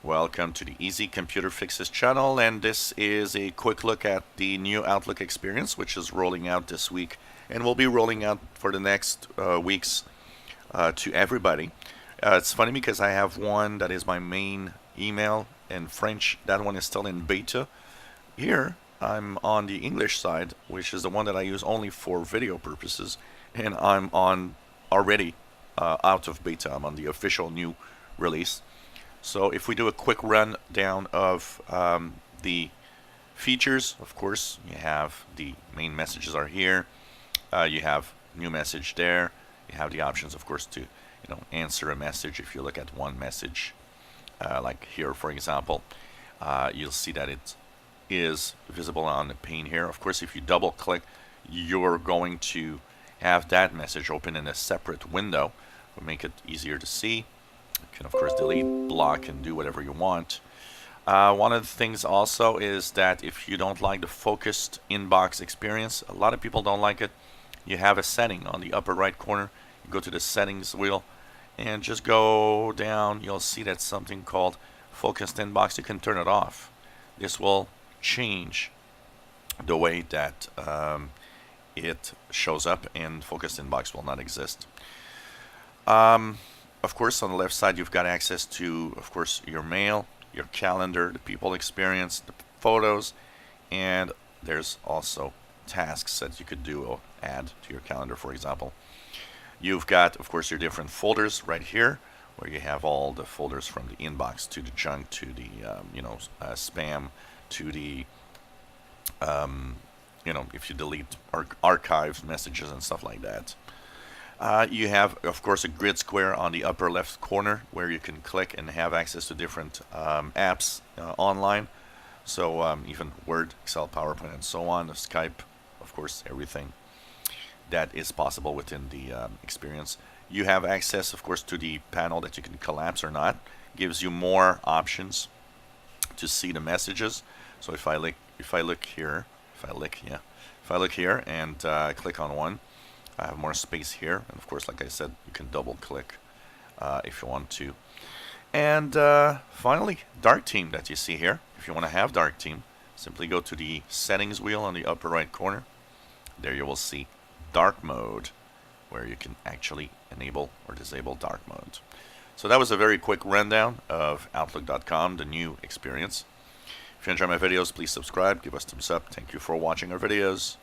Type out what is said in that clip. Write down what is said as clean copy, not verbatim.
Welcome to the Easy Computer Fixes channel, and this is a quick look at the new Outlook experience, which is rolling out this week and will be rolling out for the next weeks to everybody. It's funny because I have one that is my main email in French. That one is still in beta. Here I'm on the English side, which is the one that I use only for video purposes, and I'm on already out of beta. I'm on the official new release. So if we do a quick rundown of the features, of course, you have the main messages are here. You have new message there. You have the options, of course, to answer a message. If you look at one message, like here, for example, you'll see that it is visible on the pane here. Of course, if you double click, you're going to have that message open in a separate window. Will make it easier to see. You can of course delete, block, and do whatever you want. One of the things also is that if you don't like the focused inbox experience, a lot of people don't like it. You have a setting on the upper right corner. You go to the settings wheel and just go down. You'll see that something called focused inbox. You can turn it off. This will change the way that it shows up, and focused inbox will not exist. Of course, on the left side, you've got access to, of course, your mail, your calendar, the people experience, the photos, and there's also tasks that you could do or add to your calendar, for example. You've got, of course, your different folders right here, where you have all the folders from the inbox to the junk to the, spam to the, if you delete archives, messages, and stuff like that. You have, of course, a grid square on the upper left corner where you can click and have access to different apps online. So even Word, Excel, PowerPoint, and so on. Skype, of course, everything that is possible within the experience. You have access, of course, to the panel that you can collapse or not. Gives you more options to see the messages. So if I look here and click on one, I have more space here, and of course, like I said, you can double click if you want to. And finally, dark theme that you see here. If you want to have dark theme, simply go to the settings wheel on the upper right corner. There you will see dark mode, where you can actually enable or disable dark mode. So that was a very quick rundown of Outlook.com, the new experience. If you enjoy my videos, please subscribe, give us a thumbs up. Thank you for watching our videos.